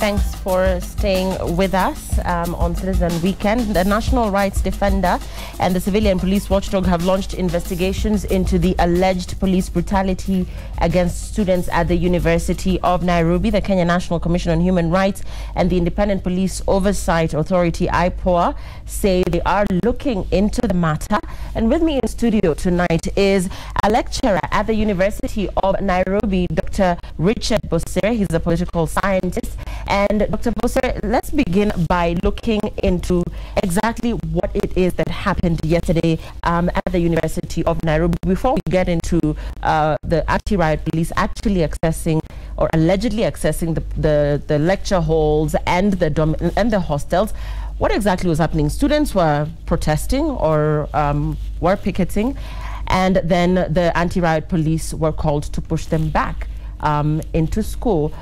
Thanks for staying with us on Citizen Weekend. The National Rights Defender and the Civilian Police Watchdog have launched investigations into the alleged police brutality against students at the University of Nairobi. The Kenya National Commission on Human Rights and the Independent Police Oversight Authority, IPOA, say they are looking into the matter. And with me in studio tonight is a lecturer at the University of Nairobi, Dr. Richard Bosire. He's a political scientist. And Dr. Bosire, let's begin by looking into exactly what it is that happened yesterday at the University of Nairobi before we get into the anti-riot police actually accessing or allegedly accessing the lecture halls and the hostels. What exactly was happening? Students were protesting or were picketing, and then the anti-riot police were called to push them back into school.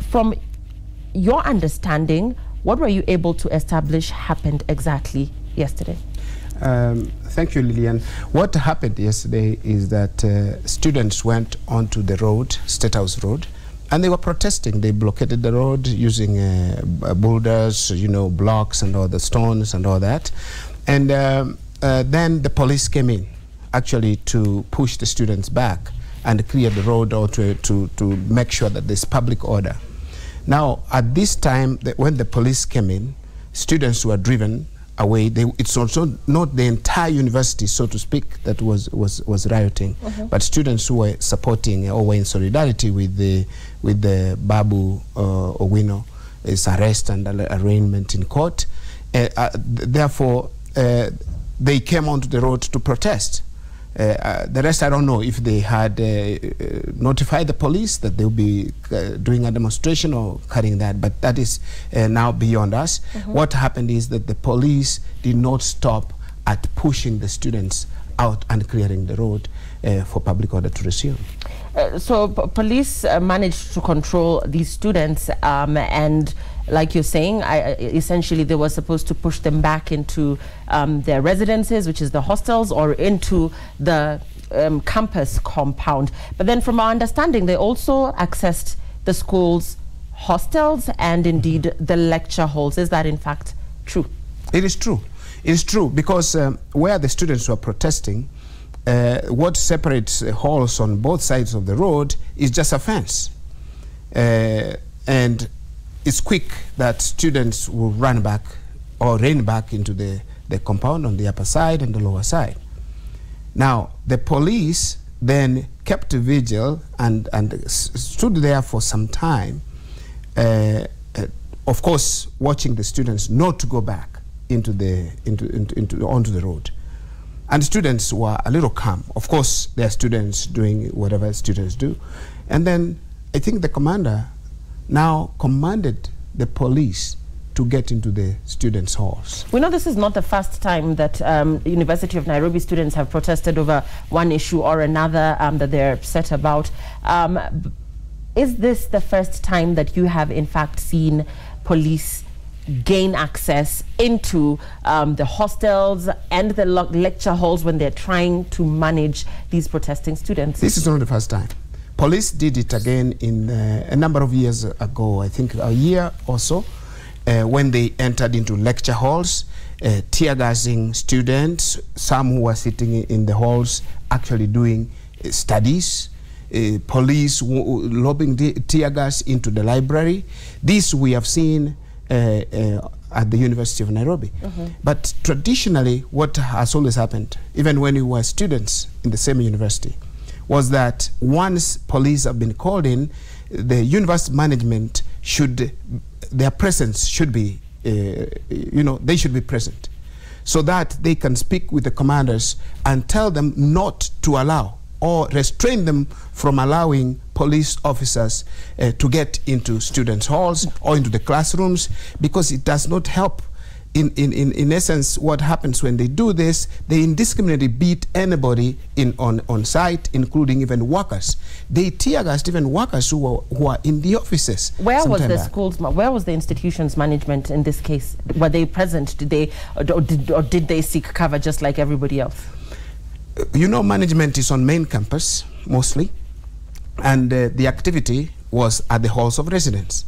From your understanding, what were you able to establish happened exactly yesterday? Thank you, Lillian. What happened yesterday is that students went onto the road, State House Road, and they were protesting. They blockaded the road using boulders, blocks and all the stones and all that. And then the police came in, actually, to push the students back and clear the road or to make sure that there's public order. Now, at this time, when the police came in, students were driven away. It's also not the entire university, so to speak, that was rioting, but students who were supporting or were in solidarity with the Babu Owino's arrest and arraignment in court. Therefore, they came onto the road to protest. The rest, I don't know if they had notified the police that they'll be doing a demonstration or cutting that, but that is now beyond us. What happened is that the police did not stop at pushing the students out and clearing the road for public order to resume. So police managed to control these students and, like you're saying, essentially they were supposed to push them back into their residences, which is the hostels, or into the campus compound. But then from our understanding, they also accessed the school's hostels and indeed the lecture halls. Is that in fact true? It is true. It is true because where the students were protesting, what separates halls on both sides of the road is just a fence. And it's quick that students will run back or rain back into the compound on the upper side and the lower side. Now, the police then kept vigil and stood there for some time, of course, watching the students not to go back onto the road. And students were a little calm. Of course, there are students doing whatever students do. And then I think the commander now commanded the police to get into the students' halls. We know this is not the first time that the University of Nairobi students have protested over one issue or another that they're upset about. Is this the first time that you have in fact seen police gain access into the hostels and the lecture halls when they're trying to manage these protesting students? This is not the first time. Police did it again in a number of years ago, I think a year or so, when they entered into lecture halls, tear gassing students, some who were sitting in the halls actually doing studies, police lobbing tear gas into the library. This we have seen at the University of Nairobi. But traditionally, what has always happened, even when we were students in the same university, was that once police have been called in, the university management their presence should be, they should be present, so that they can speak with the commanders and tell them not to allow or restrain them from allowing police officers to get into students' halls or into the classrooms, because it does not help. In essence, what happens when they do this, they indiscriminately beat anybody on site, including even workers. They tear gassed even workers who are in the offices. Where was the schools? Where was the institution's management in this case? Were they present? Did they, or did they seek cover just like everybody else? Management is on main campus mostly, and the activity was at the halls of residence.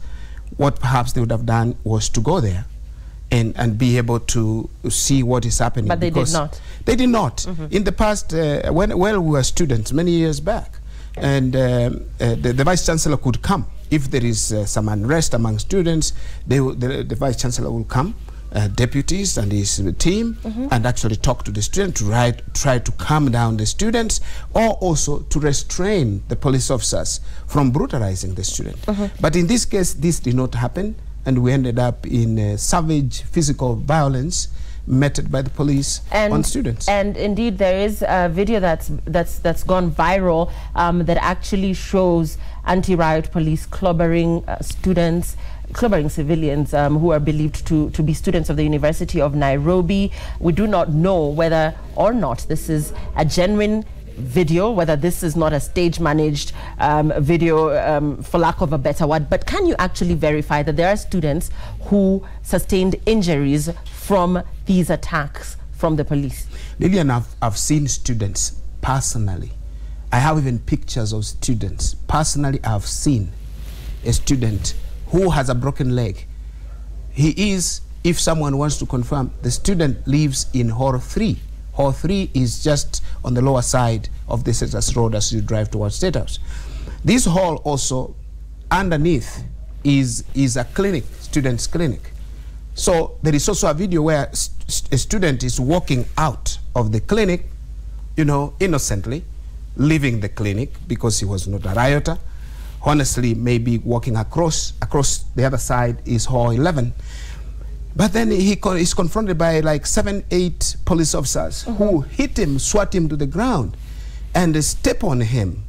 what perhaps they would have done was to go there and be able to see what is happening. But they did not. They did not. In the past, when we were students, many years back, and the Vice Chancellor could come. If there is some unrest among students, the Vice Chancellor will come, deputies and his team, and actually talk to the student to try to calm down the students, or also to restrain the police officers from brutalizing the student. But in this case, this did not happen, and we ended up in savage physical violence meted by the police on students. And indeed, there is a video that's gone viral that actually shows anti-riot police clobbering students, clobbering civilians who are believed to be students of the University of Nairobi. We do not know whether or not this is a genuine video, whether this is not a stage-managed video, for lack of a better word. But can you actually verify that there are students who sustained injuries from these attacks from the police? Lillian, I've seen students personally. I have even pictures of students. Personally, I've seen a student who has a broken leg. He is, if someone wants to confirm, the student lives in Hall 3. Hall 3 is just on the lower side of the State House Road as you drive towards State House. This hall also, underneath, is a clinic, student's clinic. So there is also a video where a student is walking out of the clinic, you know, innocently, leaving the clinic because he was not a rioter. Honestly, maybe walking across the other side is Hall 11. But then he is confronted by like 7, 8 police officers who hit him, swat him to the ground, and step on him.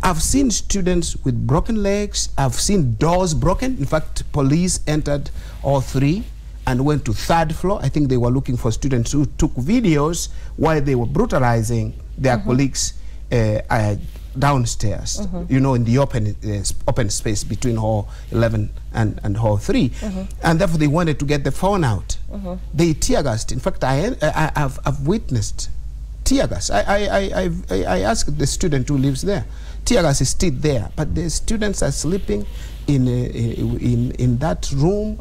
I've seen students with broken legs. I've seen doors broken. In fact, police entered all 3 and went to 3rd floor. I think they were looking for students who took videos while they were brutalizing their colleagues downstairs, you know, in the open space between Hall 11 and Hall 3. And therefore they wanted to get the phone out. They tear gassed. In fact, I've witnessed tear gas. I asked the student who lives there. Tear gas is still there, but the students are sleeping in that room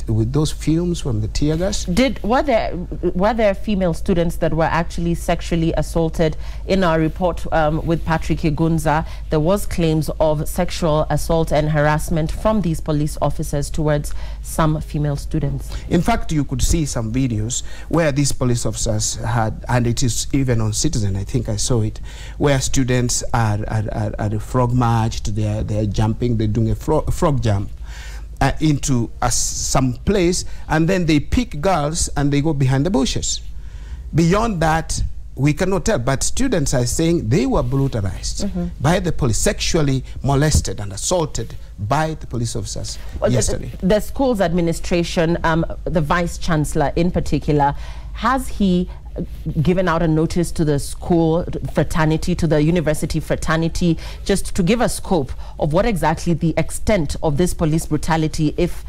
with those fumes from the tear gas. Were there female students that were actually sexually assaulted? In our report with Patrick Igunza, there was claims of sexual assault and harassment from these police officers towards some female students. In fact, you could see some videos where these police officers had, and it is even on Citizen, I think I saw it, where students are frog marched, they're jumping, they're doing a frog jump into some place, and then they pick girls and they go behind the bushes. Beyond that, we cannot tell, but students are saying they were brutalized by the police, sexually molested and assaulted by the police officers yesterday. The school's administration, the Vice Chancellor in particular, has he given out a notice to the school fraternity, to the university fraternity, just to give a scope of what exactly the extent of this police brutality, if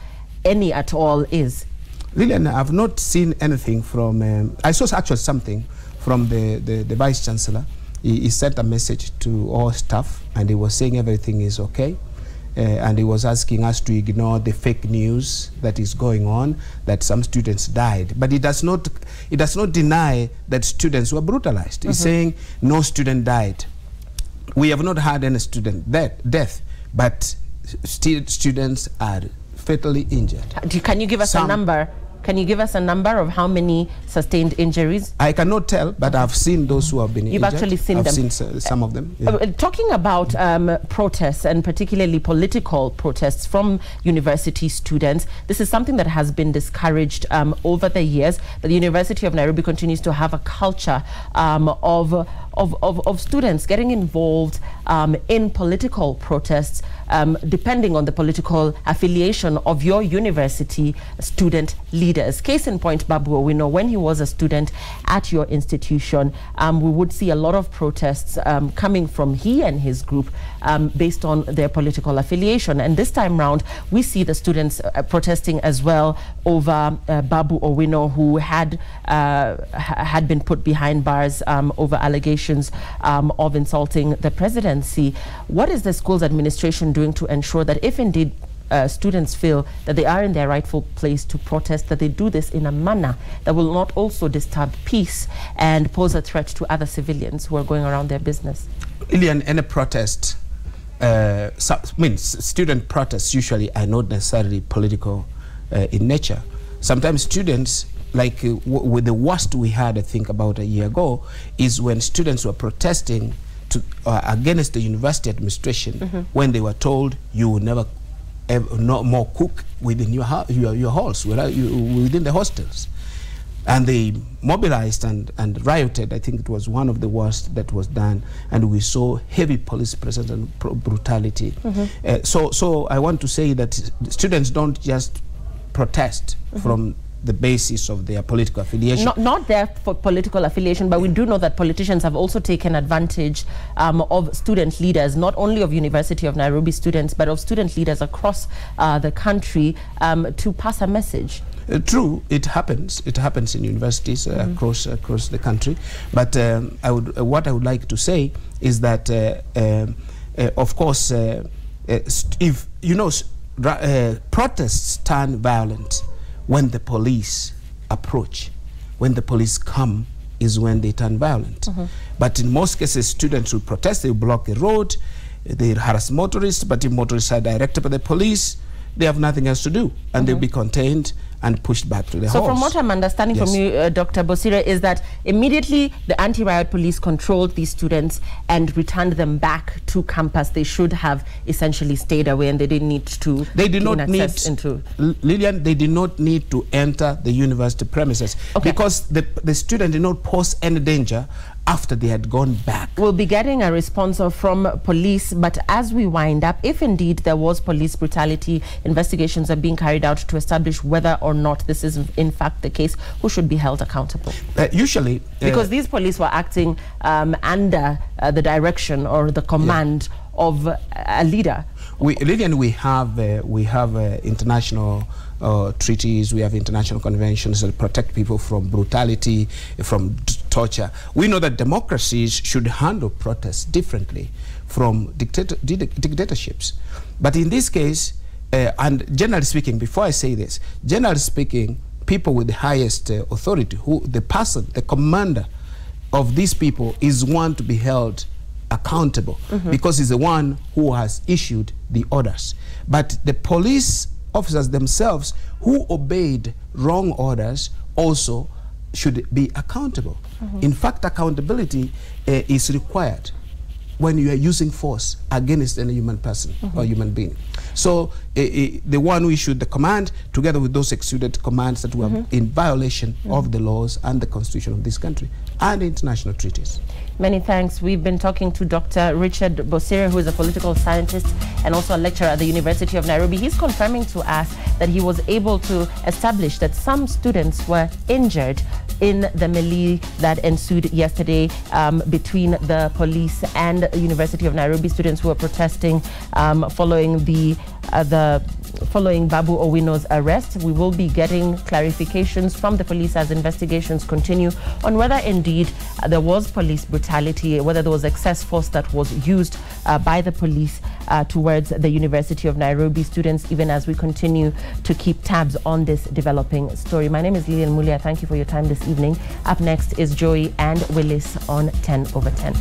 any at all, is? Lillian, I've not seen anything from, I saw actually something from the Vice Chancellor. He sent a message to all staff and he was saying everything is okay. And he was asking us to ignore the fake news that is going on, that some students died. But it does not deny that students were brutalized. He's saying no student died. We have not had any student death, but still students are fatally injured. Can you give us a number? Can you give us a number of how many sustained injuries? I cannot tell, but I've seen those who have been injured. You've actually seen them? I've seen some of them. Yeah. Talking about protests, and particularly political protests from university students, this is something that has been discouraged over the years, but the University of Nairobi continues to have a culture of students getting involved in political protests, depending on the political affiliation of your university student leaders. Case in point, Babu Owino, when he was a student at your institution, we would see a lot of protests coming from he and his group based on their political affiliation. And this time round, we see the students protesting as well over Babu Owino, who had been put behind bars over allegations of insulting the presidency. What is the school's administration doing to ensure that if indeed students feel that they are in their rightful place to protest, that they do this in a manner that will not also disturb peace and pose a threat to other civilians who are going around their business? Lillian, any protest, student protests usually are not necessarily political in nature. Sometimes students, like with the worst we had, I think, about a year ago, is when students were protesting against the university administration when they were told you will never no more cook within your halls, within the hostels. And they mobilized and rioted. I think it was one of the worst that was done, and we saw heavy police presence and brutality. So I want to say that students don't just protest from the basis of their political affiliation. Not their political affiliation, but we do know that politicians have also taken advantage of student leaders, not only of University of Nairobi students, but of student leaders across the country to pass a message. True, it happens. It happens in universities across the country. But what I would like to say is that, of course, if you know, protests turn violent when the police approach. When the police come is when they turn violent. But in most cases, students will protest, they will block the road, they harass motorists, but if motorists are directed by the police, they have nothing else to do, and they'll be contained and pushed back to the halls. So from what I'm understanding from you, Dr. Bosire, is that immediately the anti-riot police controlled these students and returned them back to campus. They should have essentially stayed away, and they didn't need to. They did not need into Lillian. They did not need to enter the university premises because the student did not pose any danger after they had gone back. We'll be getting a response from police, but as we wind up, if indeed there was police brutality, investigations are being carried out to establish whether or not this is in fact the case. Who should be held accountable? Usually, because these police were acting under the direction or the command of a leader. Lillian, we have international treaties, we have international conventions that protect people from brutality, from torture. We know that democracies should handle protests differently from dictatorships. But in this case, and generally speaking, before I say this, generally speaking, people with the highest authority, the commander of these people is one to be held accountable because he's the one who has issued the orders. But the police officers themselves who obeyed wrong orders also should be accountable. In fact, accountability is required when you are using force against any human person or human being. So the one who issued the command, together with those executed commands that were in violation of the laws and the constitution of this country and international treaties. Many thanks. We've been talking to Dr. Richard Bosire, who is a political scientist and also a lecturer at the University of Nairobi. He's confirming to us that he was able to establish that some students were injured in the melee that ensued yesterday between the police and the University of Nairobi students who were protesting following Babu Owino's arrest. We will be getting clarifications from the police as investigations continue on whether indeed there was police brutality, whether there was excess force that was used by the police towards the University of Nairobi students, even as we continue to keep tabs on this developing story. My name is Lillian Mulia. Thank you for your time this evening. Up next is Joey and Willis on 10 over 10.